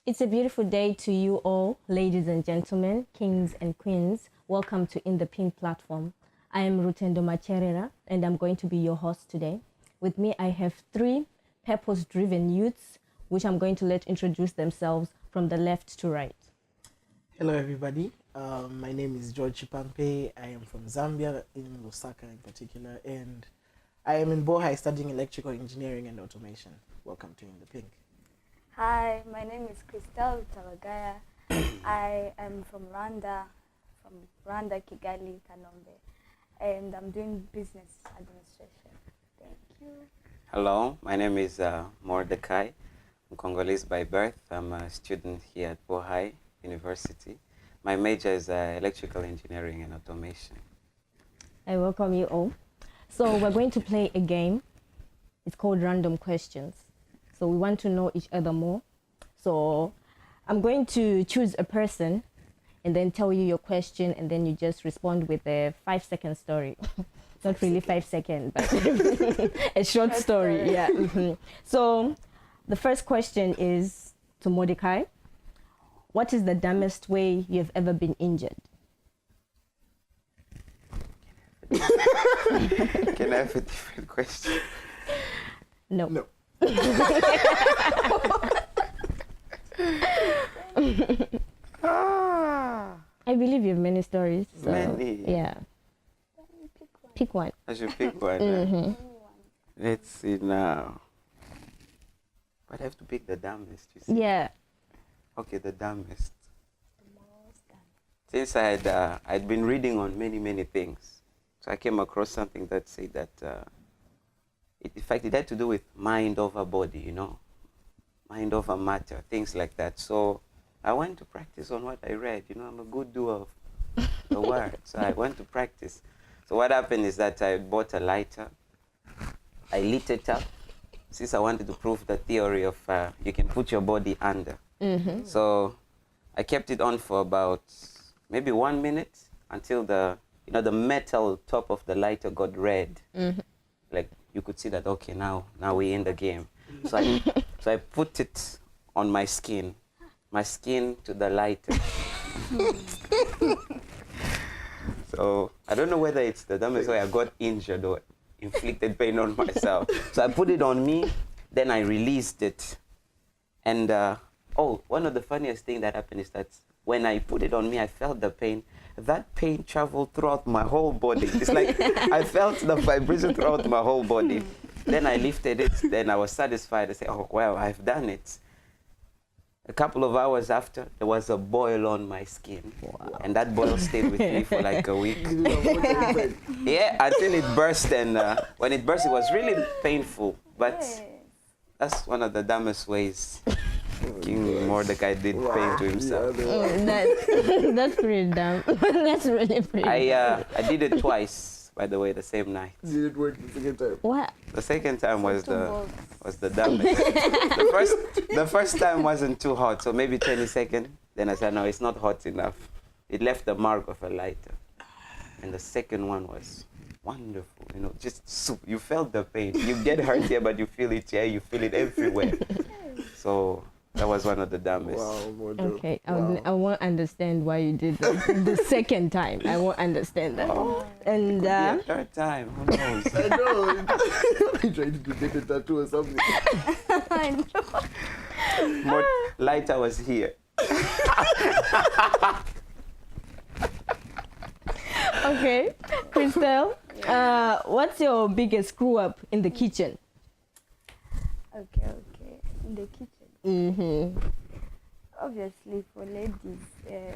It's a beautiful day to you all, ladies and gentlemen, kings and queens. Welcome to In the Pink platform. I am Rutendo Macherera, and I'm going to be your host today. With me, I have three purpose-driven youths, which I'm going to let introduce themselves from the left to right. Hello, everybody. My name is George Chipampe. I am from Zambia, in Lusaka in particular, and I am in Bohai studying electrical engineering and automation. Welcome to In the Pink. Hi, my name is Christelle Talagaya. I am from Rwanda, Kigali, Kanombe, and I'm doing business administration. Thank you. Hello, my name is Mordecai. I'm Congolese by birth. I'm a student here at Bohai University. My major is electrical engineering and automation. I welcome you all. So we're going to play a game. It's called Random Questions. So we want to know each other more. So I'm going to choose a person and then tell you your question, and then you just respond with a 5-second story. Not really 5 seconds, but a short story. Yeah. So the first question is to Mordecai. What is the dumbest way you've ever been injured? Can I have a different question? No. No. I believe you have many stories. So, Many? Yeah. Pick one. I should pick one. Mm-hmm. Let's see now. But I have to pick the dumbest, you see. Yeah. Okay, the dumbest. Since I'd been reading on many things, so I came across something that said that in fact, it had to do with mind over body, you know, mind over matter, things like that. So I went to practice on what I read. You know, I'm a good doer of the word, so I went to practice. So what happened is that I bought a lighter. I lit it up, since I wanted to prove the theory of you can put your body under. Mm-hmm. So I kept it on for about maybe 1 minute until the metal top of the lighter got red. Mm-hmm. Like you could see that, okay, now we're in the game. So I put it on my skin to the lighter. So I don't know whether it's the dumbest way I got injured or inflicted pain on myself. So I put it on me, then I released it. And one of the funniest things that happened is that when I put it on me, I felt the pain. That pain traveled throughout my whole body. It's like I felt the vibration throughout my whole body. Then I lifted it, then I was satisfied. I said, oh, well, I've done it. A couple of hours after, there was a boil on my skin. Wow. And that boil stayed with me for like a week. Yeah, until it burst. And when it burst, it was really painful. But that's one of the dumbest ways King Mordecai did pain to himself. That's pretty dumb. That's really pretty dumb. I did it twice, by the way, the same night. Did it work the second time? What? The second time was the dumbest. the first time wasn't too hot, so maybe 20 seconds. Then I said, no, it's not hot enough. It left the mark of a lighter. And the second one was wonderful, you know, you felt the pain. You get hurt here, but you feel it here, you feel it everywhere. So that was one of the dumbest. Wow, Okay, wow. I won't understand why you did that the second time. I won't understand that. Oh, And yeah, third time, who knows? I know. I tried to get a tattoo or something. I know. Lighter was here. Okay, Christelle, what's your biggest screw up in the kitchen? Okay. In the kitchen. Mm-hmm. Obviously, for ladies in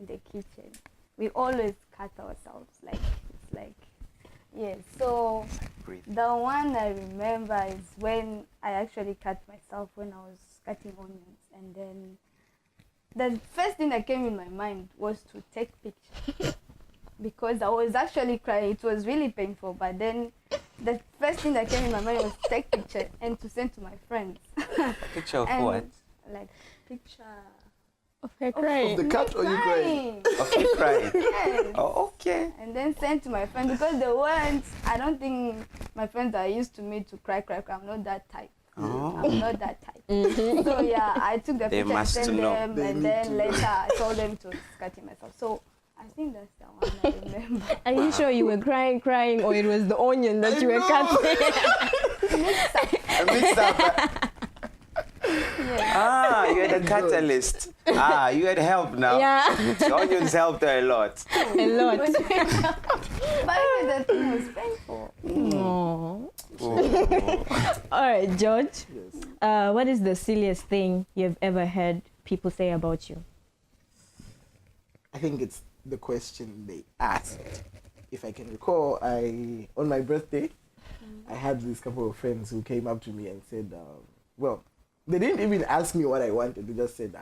the kitchen, we always cut ourselves. So Breathe. the one I remember is when I actually cut myself when I was cutting onions, and then the first thing that came in my mind was to take pictures because I was actually crying. It was really painful, but then the first thing that came in my mind was to take picture and to send to my friends. Picture of And, what? Like picture Of her crying. Of the cat or you crying? Of you crying? Yes. Oh, okay. And then send to my friends because they weren't. I don't think my friends are used to me to cry. I'm not that type. Oh. I'm not that type. So yeah, I took the They picture and must sent know. them, They and need then to know. later I told them to cut it myself. So I think that's the one I remember. Are you sure you were crying, or it was the onion that you were cutting? I mixed up. Yeah. Ah, you had a catalyst. Ah, you had help now. Yeah, The onions helped her a lot. a lot. But even the thing was painful. Aww. Oh. All right, George. Yes. What is the silliest thing you've ever heard people say about you? I think it's the question they asked. If I can recall, on my birthday, I had this couple of friends who came up to me and said, well, they didn't even ask me what I wanted. They just said,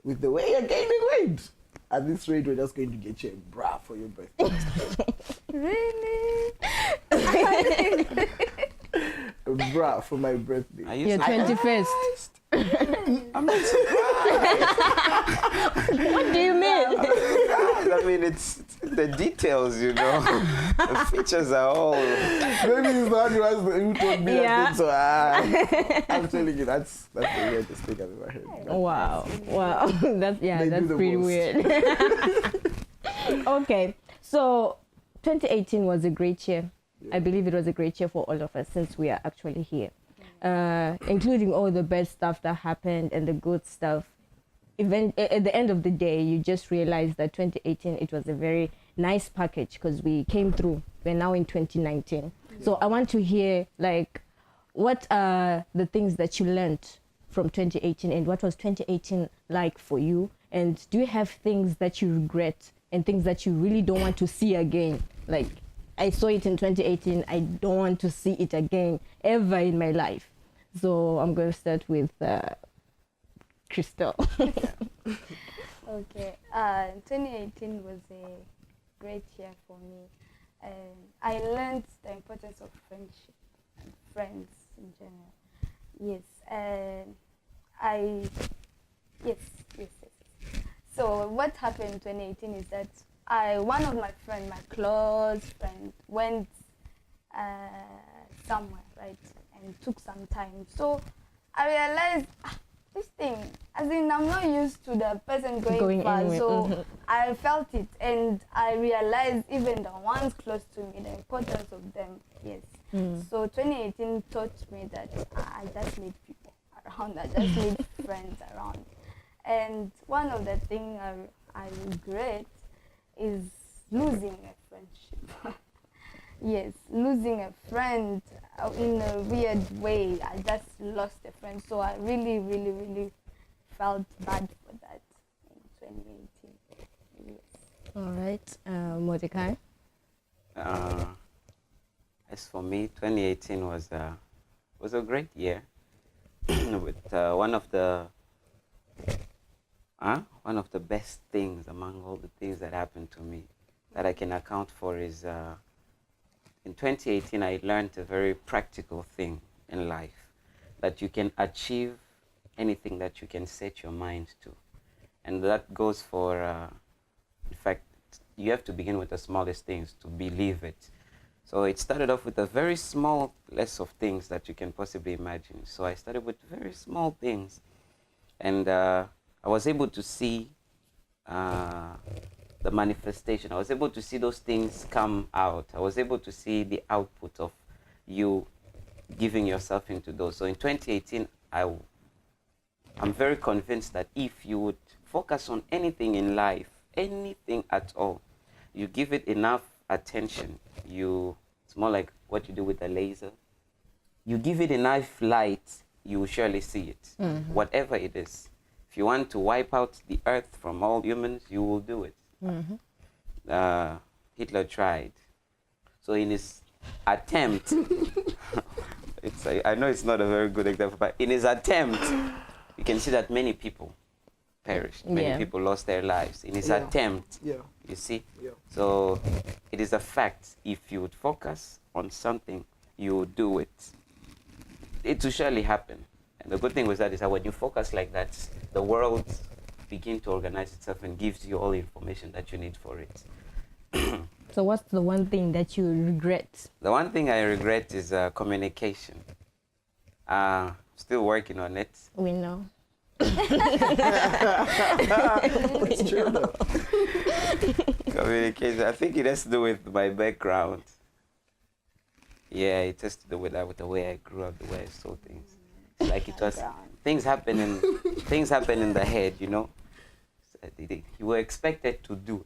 with the way you're gaining weight, at this rate, we're just going to get you a bra for your birthday. Really? A bra for my birthday. Are you Your surprised? 21st. I'm not surprised. What do you mean? I mean, it's the details, you know. The features are all. Maybe it's not who told me Yeah. that thing, so I'm telling you, that's the weirdest thing I've ever heard. Wow. That's They do the pretty most. weird. Okay, so 2018 was a great year. I believe it was a great year for all of us since we are actually here, including all the bad stuff that happened and the good stuff. At the end of the day, you just realize that 2018, it was a very nice package because we came through. We're now in 2019. So I want to hear, like, what are the things that you learned from 2018 and what was 2018 like for you? And do you have things that you regret and things that you really don't want to see again? Like, I saw it in 2018. I don't want to see it again ever in my life. So I'm going to start with Crystal. Okay. 2018 was a great year for me. I learned the importance of friendship and friends in general. Yes. Yes. So what happened in 2018 is that one of my friends, my close friend, went somewhere, right, and took some time. So I realized this thing, as in I'm not used to the person going far, anywhere. so I felt it, and I realized even the ones close to me, the importance of them. Yes. So 2018 taught me that I just need people around. I just need friends around. And one of the things I regret is losing a friendship. Yes, losing a friend in a weird way. I just lost a friend, so I really, really, really felt bad for that in 2018. Yes. All right, Mordecai. As for me, 2018 was a great year. With one of the best things among all the things that happened to me that I can account for is in 2018 I learned a very practical thing in life, that you can achieve anything that you can set your mind to, and that goes for in fact you have to begin with the smallest things to believe it. So it started off with a very small list of things that you can possibly imagine. So I started with very small things, and I was able to see the manifestation. I was able to see those things come out. I was able to see the output of you giving yourself into those. So in 2018, I'm very convinced that if you would focus on anything in life, anything at all, you give it enough attention, it's more like what you do with a laser. You give it enough light, you will surely see it, whatever it is. If you want to wipe out the earth from all humans, you will do it. Hitler tried. So in his attempt, I know it's not a very good example, but in his attempt, you can see that many people perished. Many people lost their lives in his attempt. Yeah. You see? Yeah. So it is a fact. If you would focus on something, you would do it. It will surely happen. And the good thing with that is that when you focus like that, the world begins to organize itself and gives you all the information that you need for it. So what's the one thing that you regret? The one thing I regret is communication. Still working on it. We know. It's true though. Communication. I think it has to do with my background. Yeah, it has to do with that, with the way I grew up, the way I saw things. It's like it was things happen in the head, you know. You were expected to do.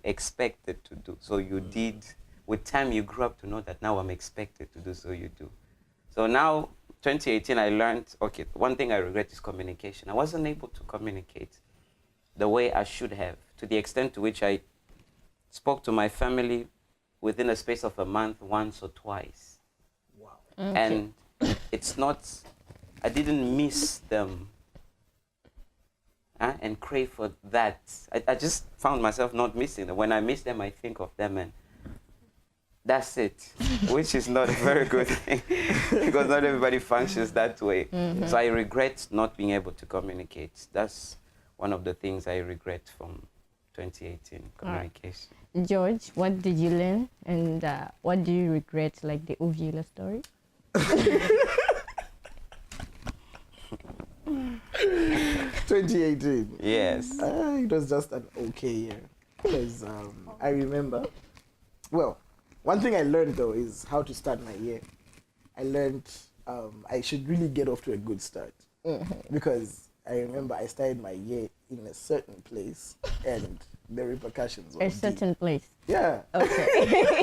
So you did. With time, you grew up to know that now I'm expected to do, so you do. So now, 2018, I learned, okay, one thing I regret is communication. I wasn't able to communicate the way I should have, to the extent to which I spoke to my family within a space of a month, once or twice. Wow. Okay. And it's not, I didn't miss them and crave for that. I just found myself not missing them. When I miss them, I think of them, and that's it, which is not a very good thing because not everybody functions that way. Mm-hmm. So I regret not being able to communicate. That's one of the things I regret from 2018, communication. George, what did you learn, and what do you regret, like the Uvula story? 2018. Yes. It was just an okay year because I remember. Well, one thing I learned though is how to start my year. I learned I should really get off to a good start because I remember I started my year in a certain place and the repercussions were A deep. certain place. Yeah. Okay.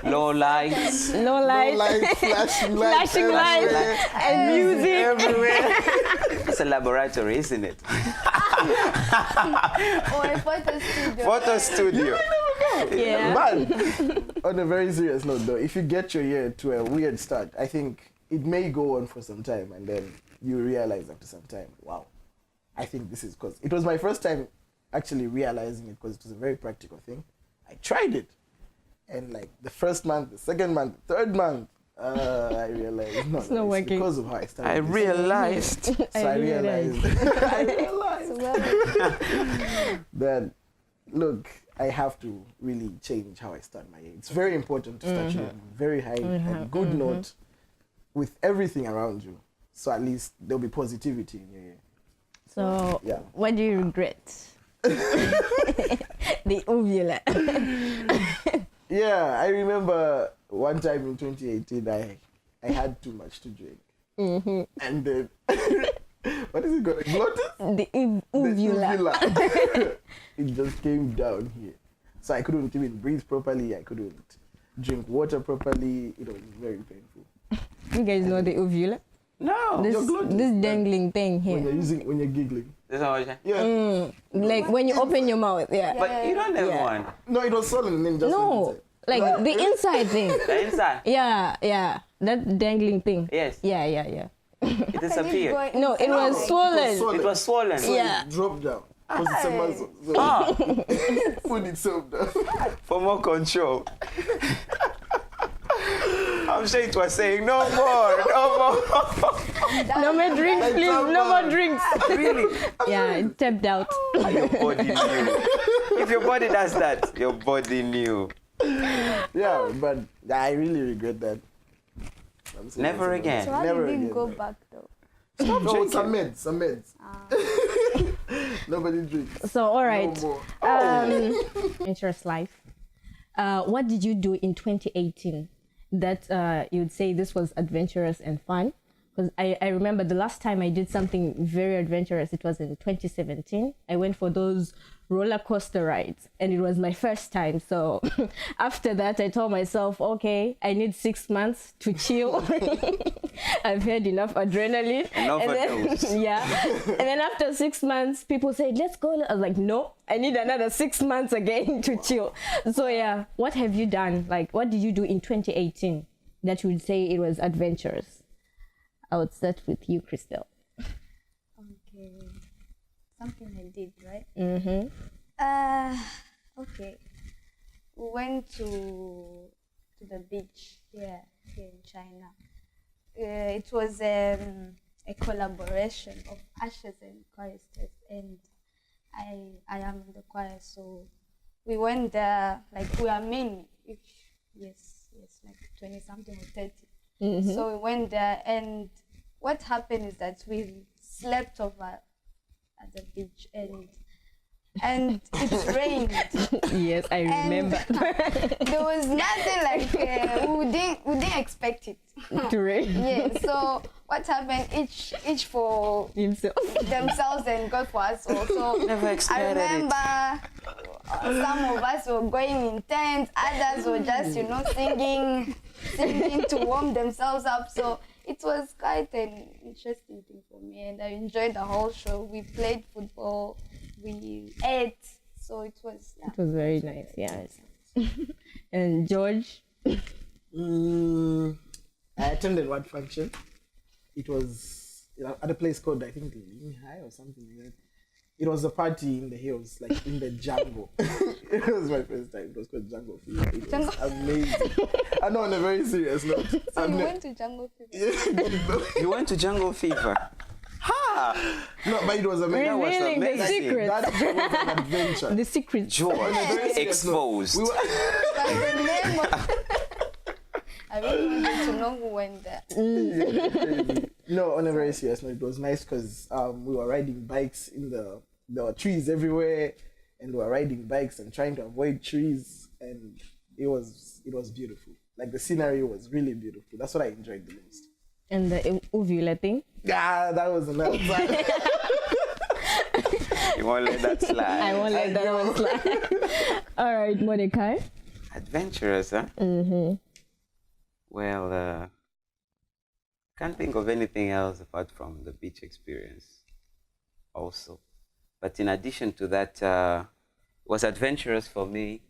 Low lights. No No lights. lights, flashing lights, Flashing lights everywhere. and music. Everywhere. It's a laboratory, isn't it? Or a photo studio. Photo studio. Yeah. But on a very serious note though, if you get your year to a weird start, I think it may go on for some time and then you realize after some time, wow, I think this is because it was my first time actually realizing it because it was a very practical thing. I tried it. And like the first month, the second month, the third month, I realized no, It's not it's working. because of how I started. I this. realized. So I realized. I realized that look, I have to really change how I start my year. It's very important to start your very high and good note with everything around you. So at least there'll be positivity in your year. So, Yeah. what do you regret? The Uvula. Yeah, I remember one time in 2018, I had too much to drink. And then, what is it called? Glottis? The The Uvula. uvula. It just came down here. So I couldn't even breathe properly. I couldn't drink water properly. It was very painful. You guys know the Uvula? No. This, Your glottis, this like, dangling thing When you're here. when you're giggling. That's how I say. Yeah. Like when you open your mouth, yeah. But you don't have Yeah. one. No, it was swollen and then just went No, inside. like the inside thing. The inside. Yeah. That dangling thing. Yes. Yeah. It disappeared. No, it was swollen. It was swollen. So Yeah. it dropped down. Because it's a muscle. So it put itself down. For more control. I'm sure it was saying no more. No more drinks, I please. tapped No more out. drinks. Really? Yeah, it tapped out. Your body knew. If your body does that, your body knew. Yeah, but I really regret that. I'm serious Never about again. So how Never did you again. go back though? No, drinking. some meds. Nobody drinks. So, all right. No more. Interest life. What did you do in 2018 that you would say this was adventurous and fun? Because I remember the last time I did something very adventurous, it was in 2017. I went for those roller coaster rides and it was my first time. So after that, I told myself, okay, I need 6 months to chill. I've had enough adrenaline. Enough And then- overdose. yeah. And then after 6 months, people said, let's go. I was like, no, I need another 6 months again to chill. So yeah, what have you done? Like, what did you do in 2018 that you would say it was adventurous? I would start with you, Christelle. Okay. Something I did, right? Mm-hmm. Okay. We went to the beach here in China. It was a collaboration of ushers and choristers, and I am in the choir, so we went there, like we are many, yes, like 20 something or 30. So we went there, and what happened is that we slept over at the beach, and it rained. Yes, I remember. There was nothing like we didn't expect it to rain. Yeah. So what happened? Each for Himself. themselves and God for us also. Never I expected it. remember some of us were going in tents, others were just singing to warm themselves up. So it was quite an interesting thing for me, and I enjoyed the whole show. We played football, we ate, so it was. Yeah. It was very nice, yes. And George? I attended one function. It was at a place called, I think, Bohai or something like that. It was a party in the hills, like in the jungle. It was my first time. It was called Jungle Fever. It was amazing. I know, on a very serious note. So you went to Jungle Fever? You went to Jungle Fever? Ha! No, but it was amazing. Revealing the secret. That was an adventure. The secret. George, exposed. We were But the name of I really wanted to know who went there. No, on a very serious note, it was nice because we were riding bikes in there were trees everywhere, and we were riding bikes and trying to avoid trees, and it was beautiful. Like the scenery was really beautiful. That's what I enjoyed the most. And the uvula thing? Yeah, that was another time. You won't let that slide. I won't let that one slide. All right, Mordecai. Adventurous, huh? Mm-hmm. Well, can't think of anything else apart from the beach experience also. But in addition to that, it was adventurous for me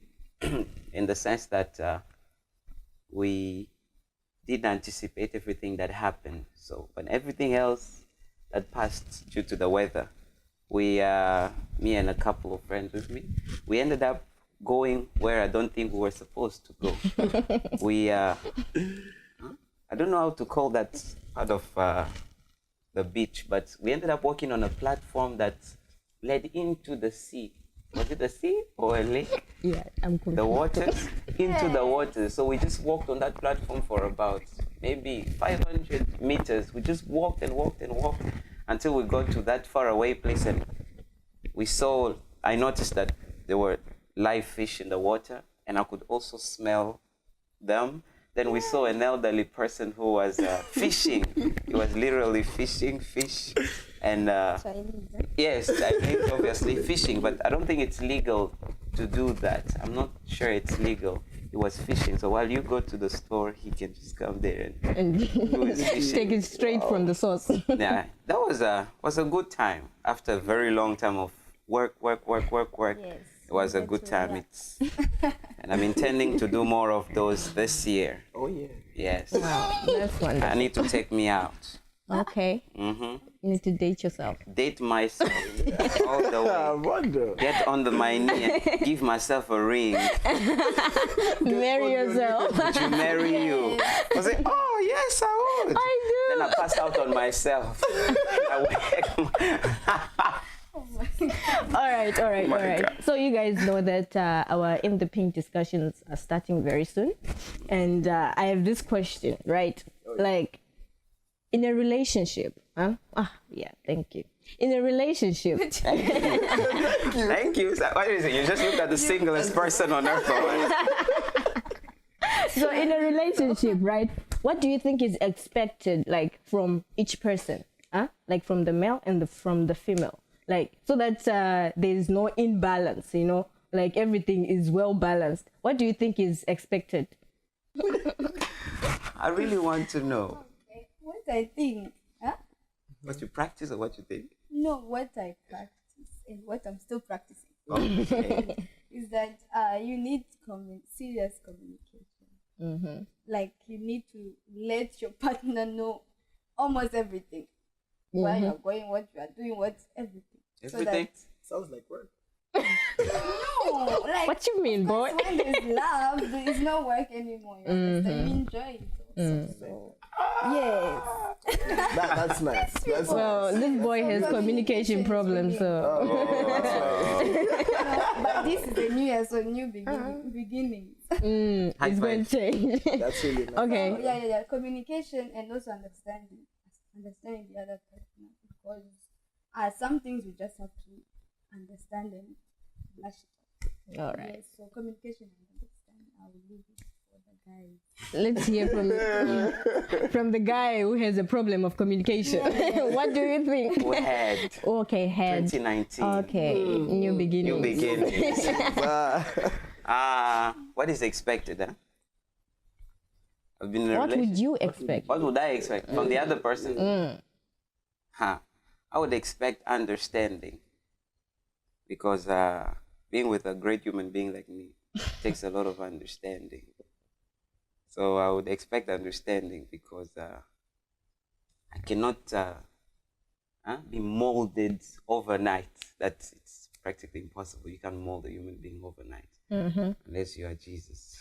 in the sense that we didn't anticipate everything that happened. So when everything else that passed due to the weather, me and a couple of friends with me, we ended up going where I don't think we were supposed to go. I don't know how to call that part of the beach, but we ended up walking on a platform that led into the sea. Was it a sea or a lake? Yeah, I'm confused. The waters, into the waters. So we just walked on that platform for about maybe 500 meters. We just walked and walked and walked until we got to that faraway place, and I noticed that there were live fish in the water, and I could also smell them. Then we saw an elderly person who was fishing. He was literally fishing fish. And yes, I think obviously fishing, but I don't think it's legal to do that. I'm not sure it's legal. He was fishing, so while you go to the store, he can just come there and do his fishing. Take it straight from the source. Yeah, that was a good time. After a very long time of work. Yes. It was a good time. And I'm intending to do more of those this year. Oh yeah. Yes. Wow, that's wonderful. I need to take me out. Okay. Mm-hmm. You need to date yourself. Date myself all the I way. wonder. Get under my knee and give myself a ring. Marry yourself. To marry you. I say, oh yes, I would. I do. Then I pass out on myself. All right. God. So you guys know that our In the Pink discussions are starting very soon, and I have this question, right? Like, in a relationship, huh? Yeah, thank you. In a relationship, Thank you. What is it? You just looked at the singlest person on earth. so in a relationship, right? What do you think is expected, like, from each person, huh? Like from the male and from the female, like, so that there is no imbalance, like everything is well balanced. What do you think is expected? I really want to know. Okay. What I think, huh? What you practice or what you think? No, what I practice and what I'm still practicing Okay. is that you need serious communication. Mm-hmm. Like, you need to let your partner know almost everything. Where you're going, what you are doing, what's everything. Everything? Sounds like work. No, like, What you mean, boy? when there's love, there is no work anymore. You understand? You enjoy it also. So, yes. That's nice. That's Well, nice. this boy has communication problems, so But this is a new year, so new beginnings. it's going to change. That's really nice. Okay. Yeah. Communication and also understanding. understanding the other person, because some things we just have to understand and flash it All out. right. Yes, so communication and understanding, I will leave it for the guys. Let's hear from the guy who has a problem of communication. What do you think? We had Okay, head. 2019. Okay, new beginnings. New beginnings. What is expected? Huh? I've been in a What would relationship. you expect? What would I expect from the other person? Huh. I would expect understanding, because being with a great human being like me takes a lot of understanding. So I would expect understanding, because I cannot be molded overnight. It's practically impossible. You can't mold a human being overnight unless you are Jesus.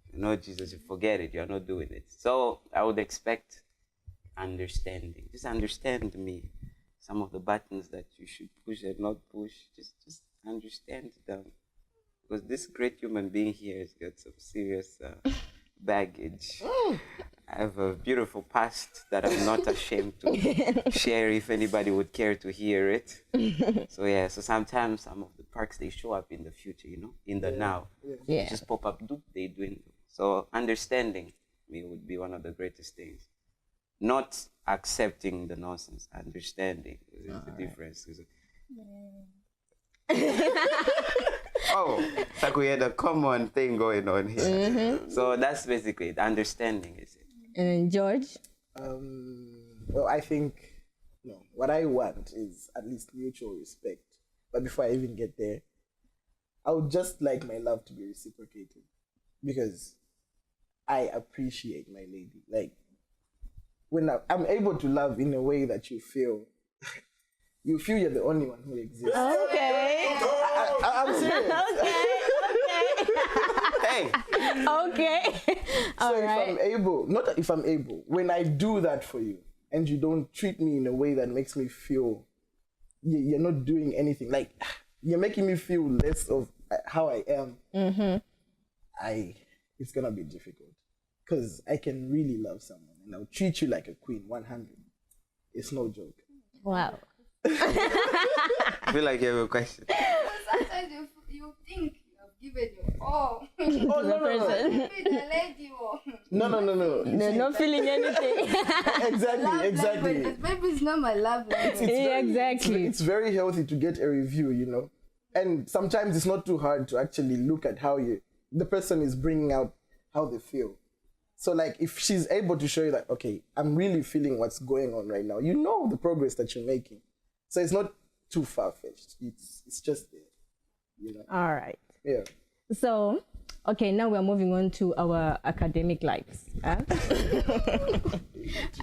If you're not Jesus, you forget it. You're not doing it. So I would expect understanding. Just understand me. Some of the buttons that you should push and not push, just understand them. Because this great human being here has got some serious baggage. I have a beautiful past that I'm not ashamed to share if anybody would care to hear it. So yeah, so sometimes some of the perks, they show up in the future, in the now. Yeah. Just pop up, doop, they dwindle. So understanding me would be one of the greatest things. Not accepting the nonsense, understanding. There's a difference. Oh, it's like we had a common thing going on here. So that's basically it. Understanding is it. And George? Well, I think, what I want is at least mutual respect. But before I even get there, I would just like my love to be reciprocated, because I appreciate my lady. Like, when I'm able to love in a way that you feel you're the only one who exists. Okay. I'm serious. Okay. Hey, Okay. So All right. if I'm able, not if I'm able, when I do that for you and you don't treat me in a way that makes me feel you're not doing anything, like you're making me feel less of how I am, it's gonna be difficult, because I can really love someone and I'll treat you like a queen, 100. It's no joke. Wow. I feel like you have a question. Sometimes you think you have given your all. Oh, no. Give the lady or No. They're not feeling anything. Exactly. Maybe it's not my love language. Yeah, exactly. It's very healthy to get a review, and sometimes it's not too hard to actually look at how the person is bringing out how they feel. So like, if she's able to show you that, okay, I'm really feeling what's going on right now, the progress that you're making. So it's not too far-fetched. It's just there, All right. Yeah. So, okay, now we're moving on to our academic lives. Huh?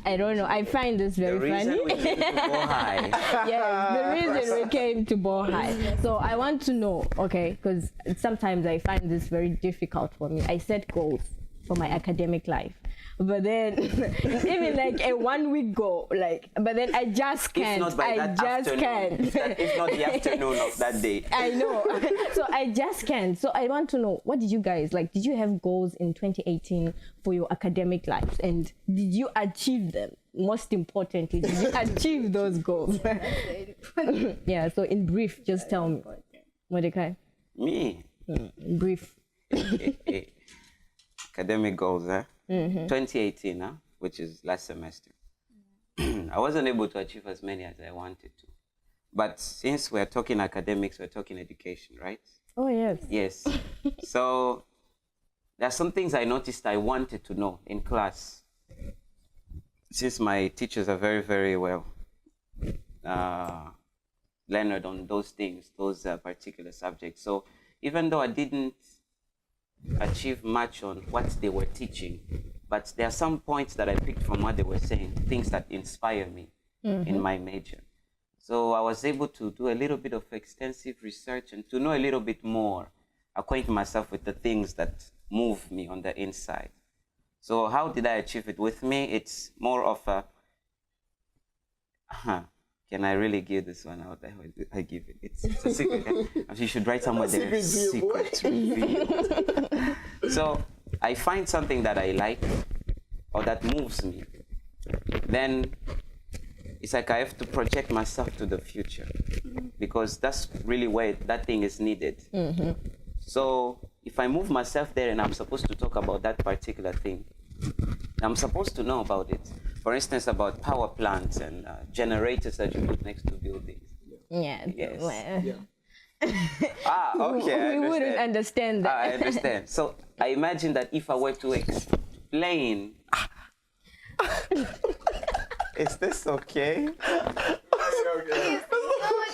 I don't know. I find this very The reason funny. we came to Bohai. Yes, the reason we came to Bohai. So I want to know, okay, because sometimes I find this very difficult for me. I set goals for my academic life, but then even like a 1 week goal, but then I just can't. If not by that afternoon, if not the afternoon of that day. I know. So I just can't. So I want to know, what did you guys like? Did you have goals in 2018 for your academic lives, and did you achieve them? Most importantly, did you achieve those goals? Yeah. So in brief, just tell me, Mordecai. Me? In brief. Academic goals, 2018, which is last semester. I wasn't able to achieve as many as I wanted to. But since we're talking academics, we're talking education, right? Oh, yes. Yes. So there are some things I noticed I wanted to know in class. Since my teachers are very, very well learned on those things, those particular subjects. So even though I didn't achieve much on what they were teaching, but there are some points that I picked from what they were saying, things that inspire me in my major. So I was able to do a little bit of extensive research and to know a little bit more, acquaint myself with the things that move me on the inside. So how did I achieve it? With me, it's more of a, can I really give this one out? I give it. It's a secret. You should write somewhere there. Secret revealed. So I find something that I like or that moves me. Then it's like I have to project myself to the future because that's really where that thing is needed. So if I move myself there and I'm supposed to talk about that particular thing, I'm supposed to know about it. For instance, about power plants and generators that you put next to buildings. Yeah. Yes. Yeah. Okay. We wouldn't understand that. I understand. So I imagine that if I were to explain, is this okay?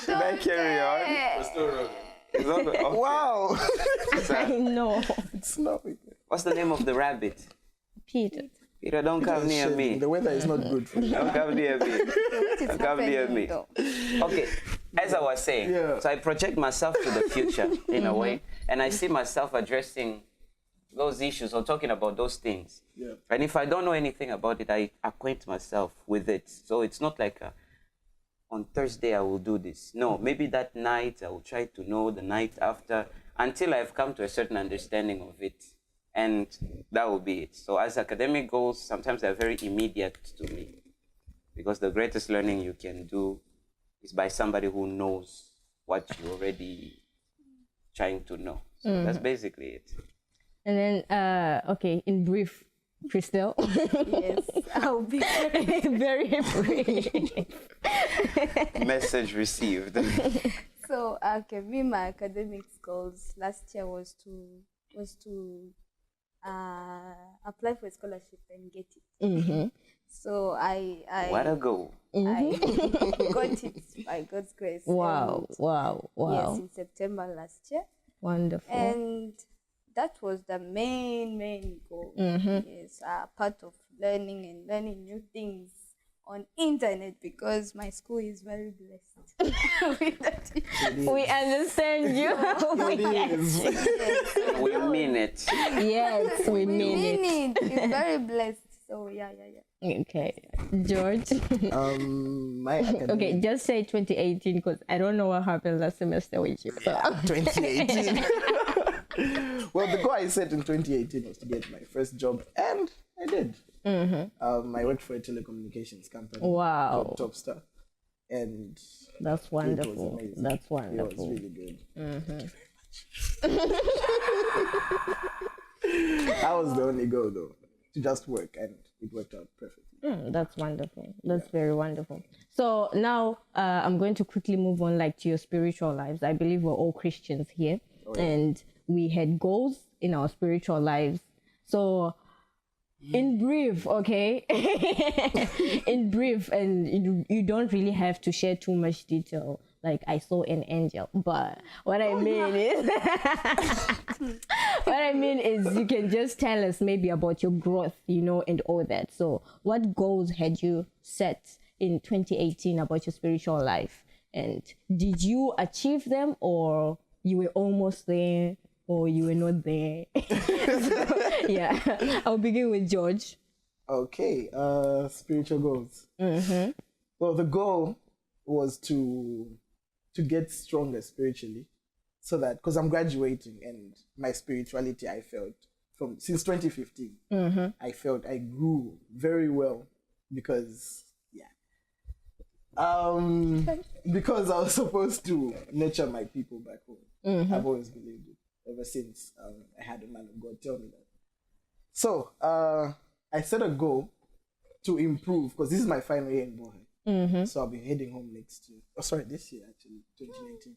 Should I carry on? It's not okay. Wow. I know. It's not. What's the name of the rabbit? Peter. Peter, don't come near me. The weather is not good for you. Don't come near me. Don't come near me. Okay, as I was saying, so I project myself to the future in a way, and I see myself addressing those issues or talking about those things. Yeah. And if I don't know anything about it, I acquaint myself with it. So it's not like on Thursday I will do this. No, maybe that night I will try to know the night after until I've come to a certain understanding of it. And that will be it. So as academic goals, sometimes they're very immediate to me because the greatest learning you can do is by somebody who knows what you're already trying to know. So that's basically it. And then, okay, in brief, Christelle. Yes, I'll be Very brief. Message received. So, okay, me, my academics goals last year was to apply for a scholarship and get it. So I What a goal. I got it by God's grace. Wow, And wow, wow. Yes, in September last year. Wonderful. And that was the main goal. Yes, part of learning new things on internet because my school is very blessed with that. We understand you. We mean it. Yes, we mean it. It's very blessed. So yeah. Okay, George. My academic, Okay, just say 2018 because I don't know what happened last semester with you. So. 2018. Well, the goal I set in 2018 was to get my first job, and I did. I worked for a telecommunications company. Wow. Top star. And That's it was wonderful. amazing. That's It was wonderful. really good. Thank you very much. That was the only goal, though, to just work, and it worked out perfectly. That's wonderful. That's very wonderful. So now I'm going to quickly move on to your spiritual lives. I believe we're all Christians here, and we had goals in our spiritual lives. So in brief, okay, in brief, and you don't really have to share too much detail. Like I saw an angel, but what I mean is you can just tell us maybe about your growth, and all that. So what goals had you set in 2018 about your spiritual life, and did you achieve them, or you were almost there, or you were not there? So, yeah, I'll begin with George. Okay, spiritual goals. Well, the goal was to get stronger spiritually, so that, because I'm graduating, and my spirituality, I felt since 2015, I felt I grew very well because because I was supposed to nurture my people back home. I've always believed it ever since I had a man of God tell me that. So I set a goal to improve, because this is my final year in Bohai. So I'll be heading home next year. Oh, sorry, this year actually, 2019.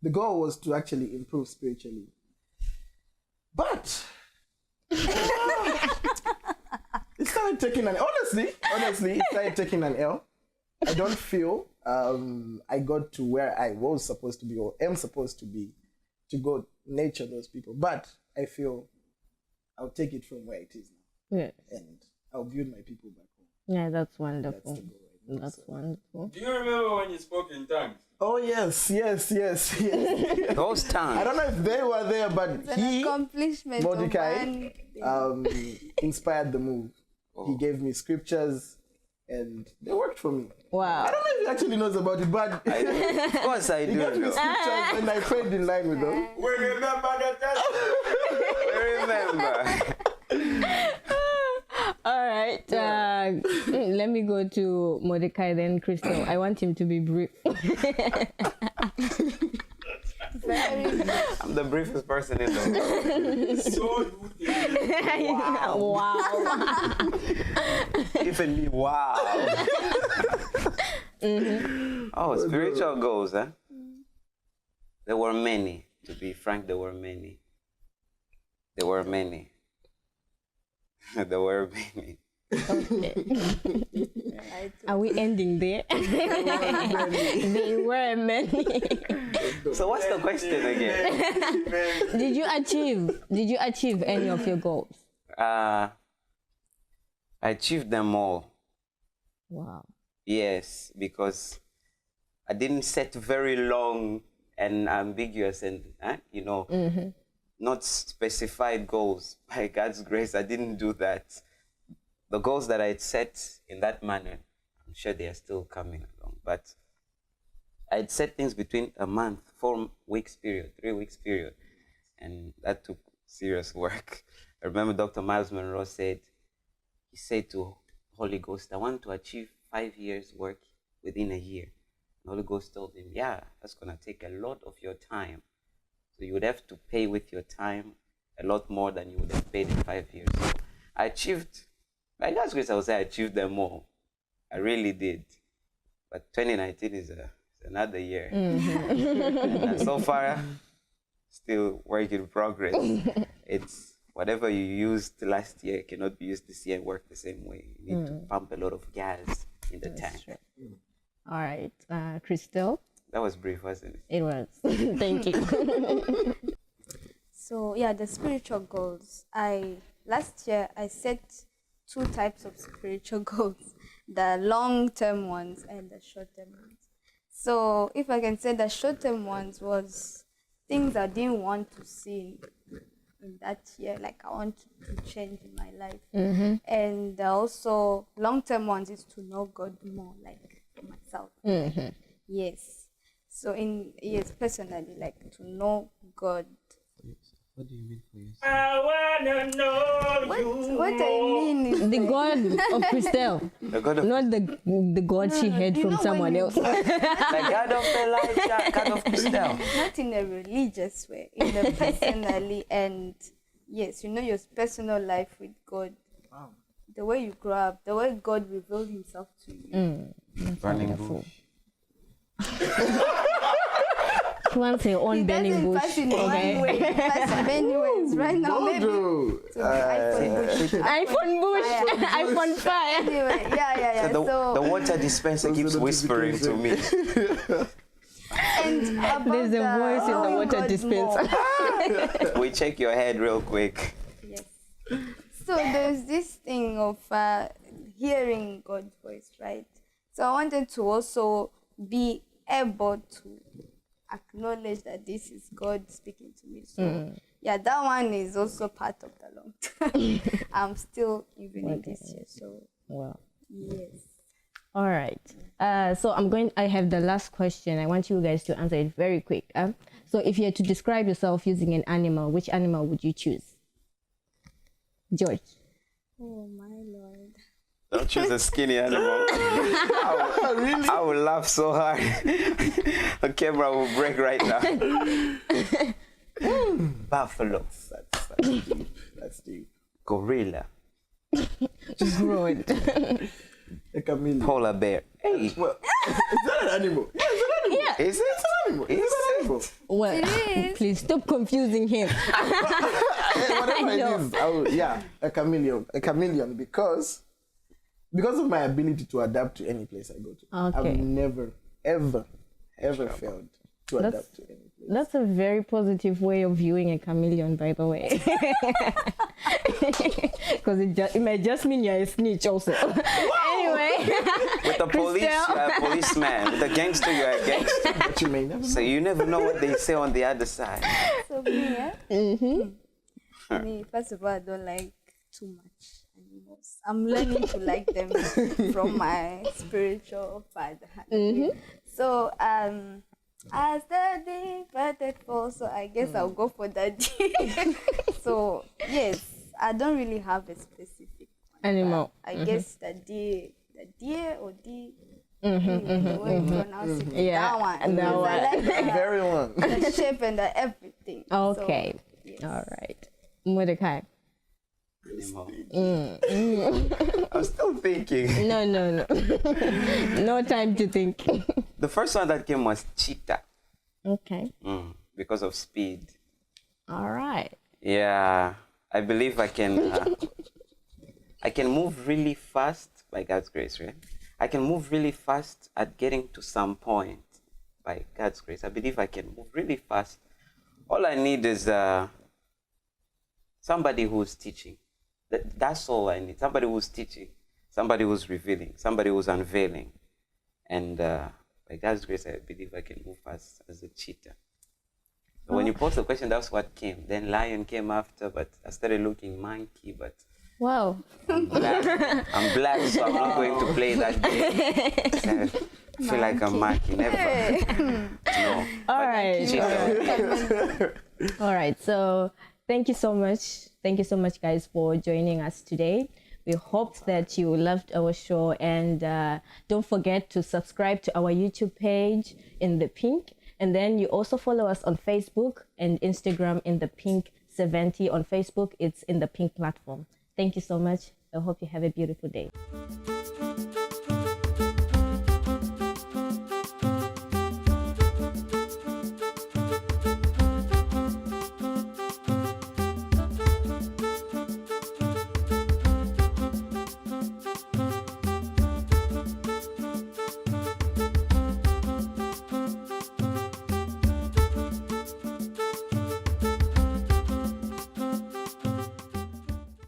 The goal was to actually improve spiritually. But it started taking an, honestly, it started taking an L. I don't feel I got to where I was supposed to be, or am supposed to be, to go nurture those people. But I feel I'll take it from where it is now. Yes. And I'll build my people back home. Yeah, that's That's wonderful. the goal right now. That's wonderful. Do you remember when you spoke in tongues? Oh, yes. Those times. I don't know if they were there, but It's an he, accomplishment Mordecai, of one inspired the move. He gave me scriptures, and they worked for me. I Wow. don't know if he actually knows about it, but Of course I he do. gave me know. scriptures, and I prayed in line with them. We remember the test. Remember. All right, let me go to Mordecai, then Crystal. I want him to be brief. I'm the briefest person in the world. So Wow. Even me, wow. Oh, spiritual goals, huh? There were many. To be frank, there were many. There were many. There were many. Okay. Are we ending there? There were many. So what's the question again? Did you achieve any of your goals? I achieved them all. Wow. Yes, because I didn't set very long and ambiguous and, not specified goals. By God's grace, I didn't do that. The goals that I had set in that manner, I'm sure they are still coming along. But I'd set things between a month, 4 weeks period, 3 weeks period. And that took serious work. I remember Dr. Miles Monroe said to Holy Ghost, I want to achieve 5 years work within a year. The Holy Ghost told him, yeah, that's going to take a lot of your time. So you would have to pay with your time a lot more than you would have paid in 5 years. So I achieved, by God's grace, I would say I achieved them all. I really did. But 2019 is another year. And so far, still work in progress. It's whatever you used last year cannot be used this year and work the same way. You need to pump a lot of gas in the tank. True. All right, Crystal. That was brief, wasn't it? It was. Thank you. So yeah, the spiritual goals. Last year I set 2 types of spiritual goals: the long-term ones and the short-term ones. So if I can say, the short-term ones was things I didn't want to see in that year, like I want to change in my life. And also long-term ones is to know God more, like for myself. Yes. So personally, like to know God. What do you mean for yourself? I wanna know What I mean is The God of Crystal, The God of not the God she heard you from know someone when you- else. the God of Elijah, God of Crystal. not in a religious way, in the personally, and yes, your personal life with God. Wow. The way you grow up, the way God revealed Himself to you. Running Wonderful. bush. She wants her own He burning doesn't bush. pass in Okay. one way, he passes in many ways. Right now, maybe Bodo. to the iPhone bush. iPhone bush, iPhone 5. Anyway, yeah. So the So, water dispenser keeps whispering to me. and about There's a voice in the knowing water God dispenser. more. We check your head real quick. Yes. So there's this thing of hearing God's voice, right? So I wanted to also be able to acknowledge that this is God speaking to me. So yeah, that one is also part of the long term. I'm still even in this year. So Wow. yes. All right. So I have the last question. I want you guys to answer it very quick. So if you had to describe yourself using an animal, which animal would you choose? George. Oh my Lord. Don't choose a skinny animal. I will laugh so hard. The camera will break right now. Buffalo. That's deep. Gorilla. Good. A chameleon. Polar bear. Hey, Well, is that an animal? Yeah, it's an animal. Yeah. is it? Animal. Is It's an animal. Well, It is. please stop confusing him. Whatever know. it is, a chameleon. A chameleon because of my ability to adapt to any place I go to. Okay. I've never, ever failed to adapt to any place. That's a very positive way of viewing a chameleon, by the way. Because it might just mean you're a snitch also. Anyway. With the police, Crystal. you're a policeman. With the gangster, you're a gangster. But you may never So you never know what they say on the other side. So me, me, first of all, I don't like too much animals. I'm learning to like them from my spiritual father. So as the departed fall, so I guess I'll go for that. So yes, I don't really have a specific Animal. I guess the deer or D. The way you pronounce it. Yeah, That one. that Because one. I like Very one. the shape and the everything. Okay. So, yes. All right. Mordecai. Animal. I'm still thinking. No. No time to think. The first one that came was cheetah. Okay. Because of speed. All right. Yeah, I believe I can move really fast by God's grace, right? I can move really fast at getting to some point by God's grace. I believe I can move really fast. All I need is somebody who's teaching. That's all I need. Somebody who's teaching, somebody who's revealing, somebody who's unveiling. And by God's grace, I believe I can move fast as a cheetah. So when you posed the question, that's what came. Then lion came after, but I started looking monkey, but Wow. I'm black, so I'm not going to play that game. I feel like a monkey, never. No. All right. All right. So thank you so much. Thank you so much, guys, for joining us today. We hope that you loved our show, and don't forget to subscribe to our YouTube page InThePink, and then you also follow us on Facebook and Instagram InThePink70. On Facebook, it's InThePink platform. Thank you so much. I hope you have a beautiful day.